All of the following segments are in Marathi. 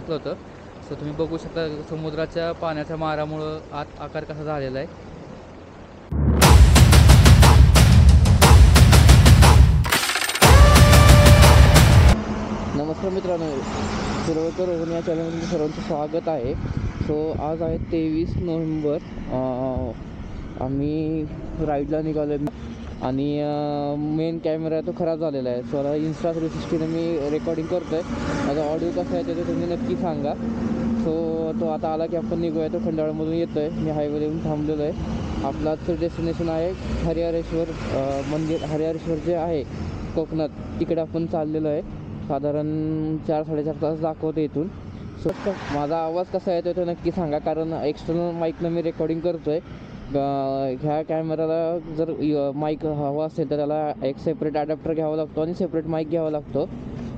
टाकलं होतं. सो तुम्ही बघू शकता समुद्राच्या पाण्याच्या मारामुळं आत आकार कसा झालेला आहे. नमस्कार मित्रांनो, सुरवकर रोहन या चॅनलमध्ये सर्वांचं स्वागत आहे. सो आज आहे 23 नोव्हेंबर. आम्ही राईडला निघालो आहे आणि मेन कॅमेरा तो खराब झालेला आहे. सो इन्स्टा 360ने मी रेकॉर्डिंग करतो आहे. माझा ऑडिओ कसा आहे ते तुम्ही नक्की सांगा. सो तो आता आला की आपण निघूया. तो खंडाळामधून येतो आहे. मी हायवेला येऊन थांबलेलो आहे. आपलं आजचं डेस्टिनेशन आहे हरिहरेश्वर मंदिर. हरिहरेश्वर जे आहे कोकणात, तिकडे आपण चाललेलो आहे. साधारण 4-4.5 तास दाखवतो इथून. सो माझा आवाज कसा येतो तो नक्की सांगा, कारण एक्सटर्नल माईकनं मी रेकॉर्डिंग करतो आहे. ह्या कॅमेराला जर माईक हवा असेल तर त्याला एक सेपरेट अडॅप्टर घ्यावा लागतो आणि सेपरेट माईक घ्यावा लागतो.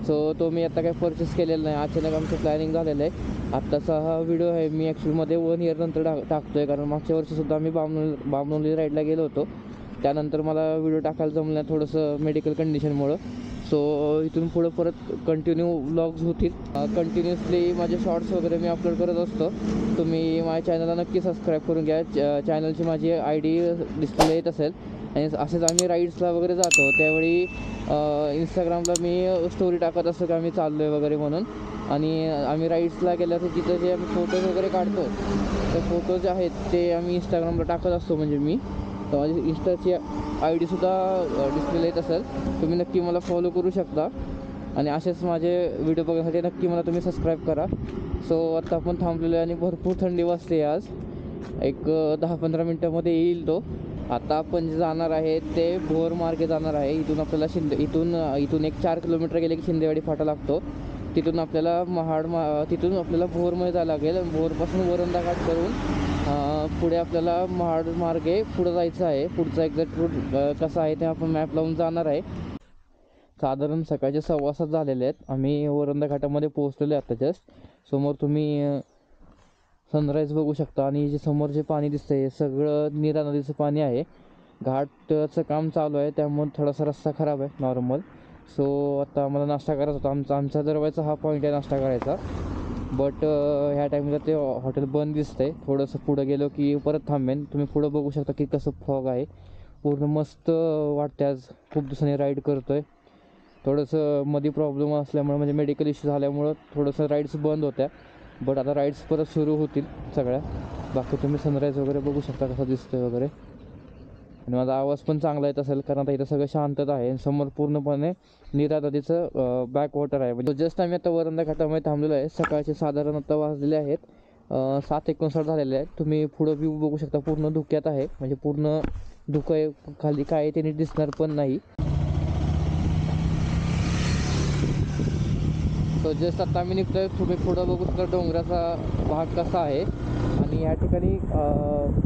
सो तो मी आता काही परचेस केलेला नाही. अचानक आमचं प्लॅनिंग झालेलं आहे. आत्ताचा हा व्हिडिओ आहे मी ॲक्च्युलीमध्ये 1 इयर नंतर टाकतो आहे, कारण मागच्या वर्षीसुद्धा मी बामणोली राईडला गेलो होतो. त्यानंतर मला व्हिडिओ टाकायला जमलं नाही थोडंसं मेडिकल कंडिशनमुळं. सो इथून पुढं परत कंटिन्यू व्लॉग्स होतील. कंटिन्युअसली माझे शॉर्ट्स वगैरे मी अपलोड करत असतो. तुम्ही माझ्या चॅनलला नक्की सबस्क्राईब करून घ्या. चॅनलची माझी ID डिस्प्ले येत असेल. आणि असेच आम्ही राईड्सला वगैरे जातो त्यावेळी इंस्टाग्रामला मी स्टोरी टाकत असतो की आम्ही चाललो आहे वगैरे म्हणून. आणि आम्ही राईड्सला गेल्यावर तिथं जे आम्ही फोटोज वगैरे काढतो, ते फोटोज आहेत ते आम्ही इंस्टाग्रामला टाकत असतो. म्हणजे मी तर माझी इंस्टाची ID सुद्धा डिस्प्लेला येत असेल. तुम्ही नक्की मला फॉलो करू शकता आणि असेच माझे व्हिडिओ बघण्यासाठी नक्की मला तुम्ही सबस्क्राईब करा. सो आत्ता आपण थांबलेलो आहे आणि भरपूर थंडी वाजते आज. एक 10-15 मिनटामध्ये येईल तो. आता आपण जे जाणार आहे ते भोर मार्गे जाणार आहे. इथून आपल्याला इथून एक 4 किलोमीटर गेले की शिंदेवाडी फाटा लागतो. तिथून आपल्याला तिथून आपल्याला भोरमध्ये जायला लागेल. भोरपासून वरंदा घाट करून पुढे आपल्याला महाड मार्गे पुढं जायचं आहे. पुढचा एक्झॅक्ट रूट कसा आहे ते आपण मॅप लावून जाणार आहे. साधारण सकाळचे 6:15 झालेले आहेत. आम्ही वरंदा घाटामध्ये पोहोचलेलो आहे आता जस्ट. समोर तुम्ही सनराईज बघू शकता आणि जे समोर जे पाणी दिसतं आहे हे सगळं नीरा नदीचं पाणी आहे. घाटचं काम चालू आहे त्यामुळे थोडासा रस्ता खराब आहे नॉर्मल. सो आता आम्हाला नाश्ता करायचा होता. आमचा दरवाजा हा पॉईंट आहे नाश्ता करायचा. बट ह्या टाईमला ते हॉटेल बंद दिसतं आहे. थोडंसं पुढं गेलो की परत थांबेन. तुम्ही पुढं बघू शकता की कसं फॉग आहे. पूर्ण मस्त वाटते. आज खूप दिवसांनी राईड करतो आहे. थोडंसं मध्ये प्रॉब्लेम असल्यामुळे म्हणजे मेडिकल इश्यू झाल्यामुळं थोडंसं राईड्स बंद होत्या. बट आता राईड्स परत सुरू होतील सगळ्या. बाकी तुम्ही सनराईज वगैरे बघू शकता कसं दिसतं आहे वगैरे. आणि माझा आवाज पण चांगला येत असेल कारण आता इथं सगळं शांतता आहे. समोर पूर्णपणे नीरा नदीचं बॅकवॉटर आहे. म्हणजे जस्ट आम्ही आता वरंदा घाटामध्ये थांबलेलो आहे. सकाळचे साधारण आता वाजलेले आहेत 7:59 झालेले आहेत. तुम्ही पुढं व्ह्यू बघू शकता पूर्ण धुक्यात आहे. म्हणजे पूर्ण धुकं आहे. खाली काय आहे ते नीट दिसणार पण नाही. सो जस्ट आता आम्ही निघतो आहे. तुम्ही पुढं बघू शकता डोंगराचा भाग कसा आहे. आणि या ठिकाणी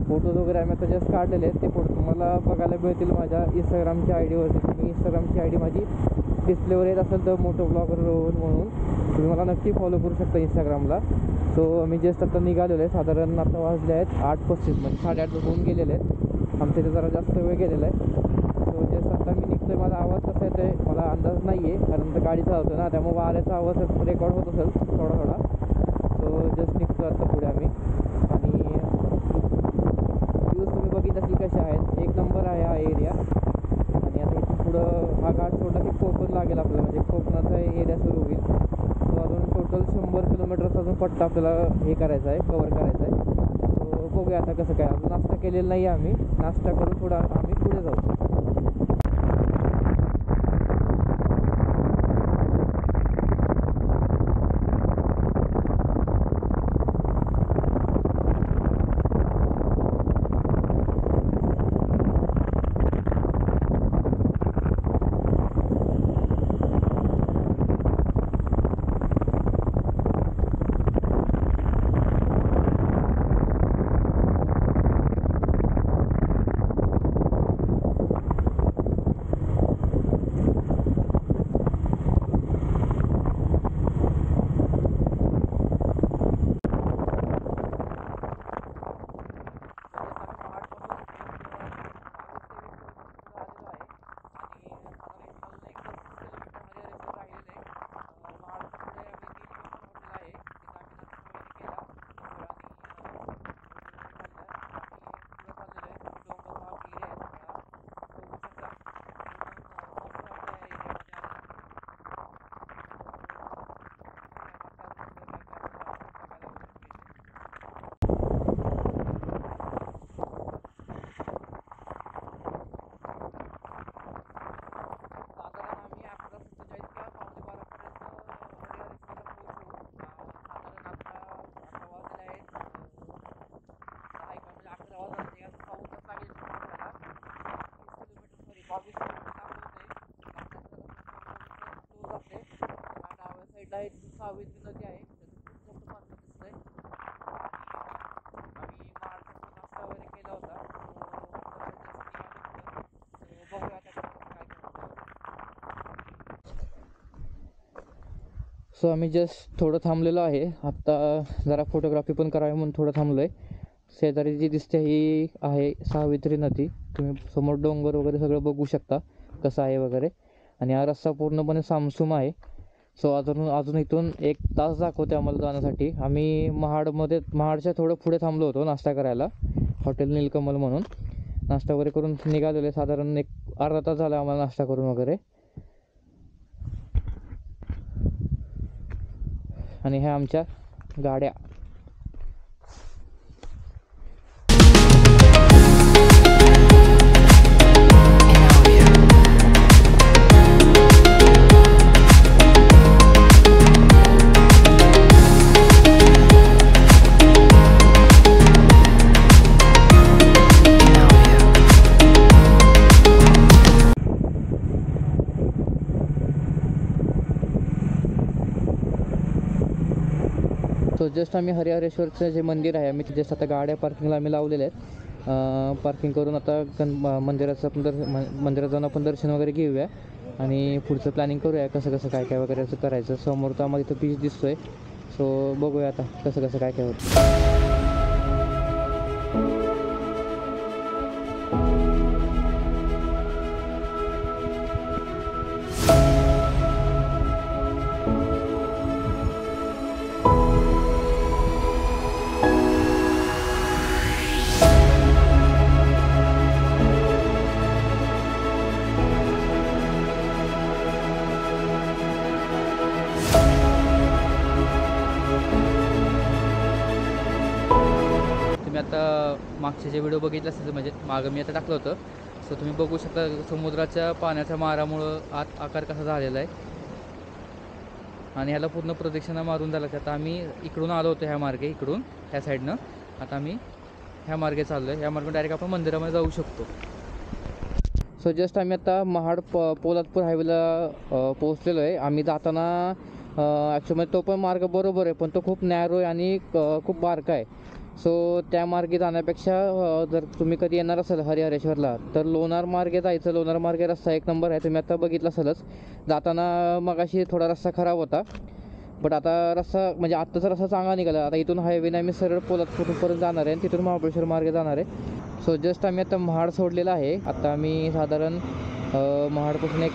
फोटोज वगैरे आम्ही आता जस्ट काढलेले आहेत. ते फोटो तुम्हाला बघायला मिळतील माझ्या इंस्टाग्रामच्या ID वरती. तुम्ही इंस्टाग्रामची ID माझी डिस्प्लेवर येत असेल तर मोटो ब्लॉगर रोहन म्हणून तुम्ही मला नक्की फॉलो करू शकता इंस्टाग्रामला. सो आम्ही जस्ट आता निघालेलो आहे. साधारण आता वाजले आहेत 8:35 म्हणजे 8:30 होऊन गेलेले आहेत. आमच्या इथे जरा जास्त वेळ गेलेला आहे. सो जस्ट आता मी निघतो आहे. माझा आवाज कसा येतो आहे मला अंदाज नाही आहे कारण तर गाडी चालवतो ना, त्यामुळे वाऱ्याचा आवाज रेकॉर्ड होत असेल थोडा थोडा. सो जस्ट निघतो आता पुढे आम्ही. आणि व्ह्यूज तुम्ही बघितलं की कसे आहेत. एक नंबर आहे हा एरिया. आणि आता इथून पुढं हा घाट सोडला की कोकण लागेल आपल्याला, म्हणजे कोकणाचा एरिया सुरू होईल. तो अजून टोटल 100 किलोमीटरचा अजून पट्टा आपल्याला हे करायचा आहे, कवर करायचा आहे. सो बघूया आता कसं काय. अजून नाश्ता केलेला नाही आहे आम्ही. नाश्ता करून थोडा आम्ही पुढे जाऊ. सावित्री नदी आहे, त्याचं खूप मोठं पात्र दिसतंय. आम्ही महाडचा नाश्ता वगैरे केला होता. So, बघूया आता काय सो आम्ही जस्ट थोडं थांबलेलो आहे आत्ता, जरा फोटोग्राफी पण करावी म्हणून थोडं थांबलो आहे. शेजारी जी दिसते ही आहे सावित्री नदी. तुम्ही समोर डोंगर वगैरे सगळं बघू शकता कसं आहे वगैरे. आणि हा रस्ता पूर्णपणे सामसूम आहे. सो अजून इथून 1 तास दाखवते आम्हाला जाण्यासाठी. आम्ही महाडच्या थोडं पुढे थांबलो होतो नाश्ता करायला, हॉटेल नीलकमल म्हणून. नाश्ता वगैरे करून निघालेले, साधारण 1 अर्धा तास झाला आम्हाला नाश्ता करून वगैरे. आणि ह्या आमच्या गाड्या. सो जस्ट आम्ही हरिहरेश्वरचं जे मंदिर आहे, आम्ही जस्ट आता गाड्या पार्किंगला आम्ही लावलेल्या आहेत. पार्किंग करून आता मंदिरात जाऊन आपण दर्शन वगैरे घेऊया आणि पुढचं प्लॅनिंग करूया कसं काय काय वगैरे असं करायचं. समोर तर आम्हाला इथं बीच दिसतोय. सो बघूया आता कसं काय काय होतं. तुम्ही आता मागचे जे व्हिडिओ बघितले असतील, म्हणजे मागं मी आता टाकलं होतं. सो तुम्ही बघू शकता समुद्राच्या पाण्याच्या मारामुळं आत आकार कसा झालेला आहे. आणि ह्याला पूर्ण प्रदक्षिणा मारून झाला. आता आम्ही इकडून आलो होतो ह्या मार्गे, इकडून ह्या साईडनं. आता आम्ही ह्या मार्गे चाललो आहे. ह्या मार्गे डायरेक्ट आपण मंदिरामध्ये जाऊ शकतो. सो जस्ट आम्ही आता पोलादपूर हायवेला पोहोचलेलो आहे. आम्ही जाताना ॲक्च्युअली तो पण मार्ग बरोबर आहे, पण तो खूप नॅरो आहे आणि खूप बारका आहे. सो त्या मार्गे जाण्यापेक्षा जर तुम्ही कधी येणार असाल हरिहरेश्वरला तर लोणार मार्गे जायचं. लोणार मार्गे रस्ता 1 नंबर आहे. तुम्ही आता बघितलं असेलच. जाताना मगाशी थोडा रस्ता खराब होता, बट आता रस्ता म्हणजे आत्ताचा रस्ता चांगला निघाला. आता इथून हायवेने आम्ही सरळ पोलादपूरपर्यंत जाणार आहे आणि तिथून महाबळेश्वर मार्गे जाणार आहे. सो जस्ट आम्ही आता महाड सोडलेला आहे. आता आम्ही साधारण महाडपासून एक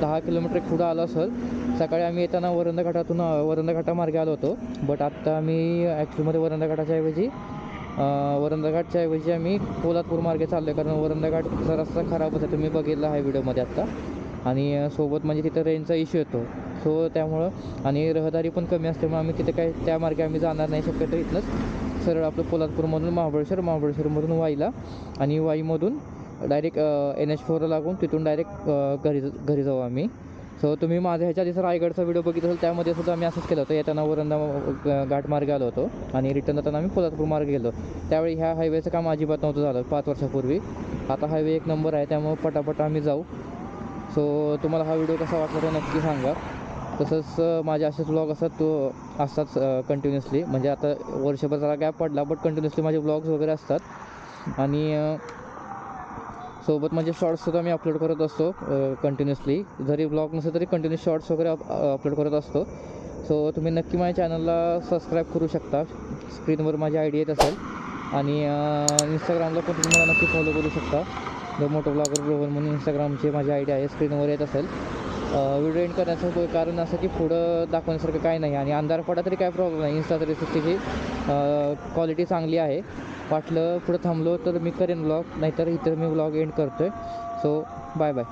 10 किलोमीटर पुढं आलो असेल. सकाळी आम्ही येताना वरंदा घाटामार्गे आलो होतो, बट आत्ता आम्ही ॲक्च्युअलमध्ये वरंदा घाटच्या ऐवजी पोलादपूर मार्गे चाललो आहे. कारण वरंदा घाटचा रस्ता खराब होता, तुम्ही बघितला आहे व्हिडिओमध्ये आत्ता. आणि सोबत म्हणजे तिथं रेंजचा इश्यू येतो. सो त्यामुळं आणि रहदारी पण कमी असल्यामुळे आम्ही तिथे त्या मार्गे आम्ही जाणार नाही. शक्यतो इथनंच सरळ आपलं पोलादपूरमधून महाबळेश्वरमधून वाईला आणि वाईमधून डायरेक्ट NH4 लागून तिथून डायरेक्ट घरी जाऊ आम्ही. सो तुम्ही माझ्या ह्याच्या आधीचा रायगडचा व्हिडिओ बघितला असेल, त्यामध्ये सुद्धा आम्ही असंच केलं होतं. येताना वरंदा घाट मार्गे आलो होतो आणि रिटर्न जाताना आम्ही पोलादपूर मार्गे गेलो. त्यावेळी ह्या हायवेचं काम अजिबात नव्हतं झालं 5 वर्षापूर्वी. आता हायवे 1 नंबर आहे, त्यामुळे पटापट आम्ही जाऊ. सो तुम्हाला हा व्हिडिओ कसा वाटला तर नक्की सांगा. तसंच माझे असेच व्लॉग असतात कंटिन्युअसली. म्हणजे आता वर्षभर जरा गॅप पडला, बट कंटिन्युअसली माझे व्लॉग्स वगैरे असतात. आणि सोबत म्हणजे शॉर्ट्ससुद्धा मी अपलोड करत असतो कंटिन्युअसली. जरी व्लॉग नसेल तरी कंटिन्यूस शॉर्ट्स वगैरे अपलोड करत असतो. सो तुम्ही नक्की माझ्या चॅनलला सबस्क्राईब करू शकता. स्क्रीनवर माझी ID येत असेल. आणि इंस्टाग्रामला पण तुम्ही मला नक्की फॉलो करू शकता. द मोटो ब्लॉगर रोहन म्हणून इंस्टाग्रामची माझी ID आहे, स्क्रीनवर येत असेल. व्हिडिओ एंड करण्याचं कारण असं की पुढं दाखवण्यासारखं काय नाही आणि अंधार पडा तरी काय प्रॉब्लेम नाही. Insta360ची क्वालिटी चांगली आहे. वाटलं पुढं थांबलो तर मी करेन व्लॉग, नाहीतर इथं मी व्लॉग एंड करतो आहे. So bye bye.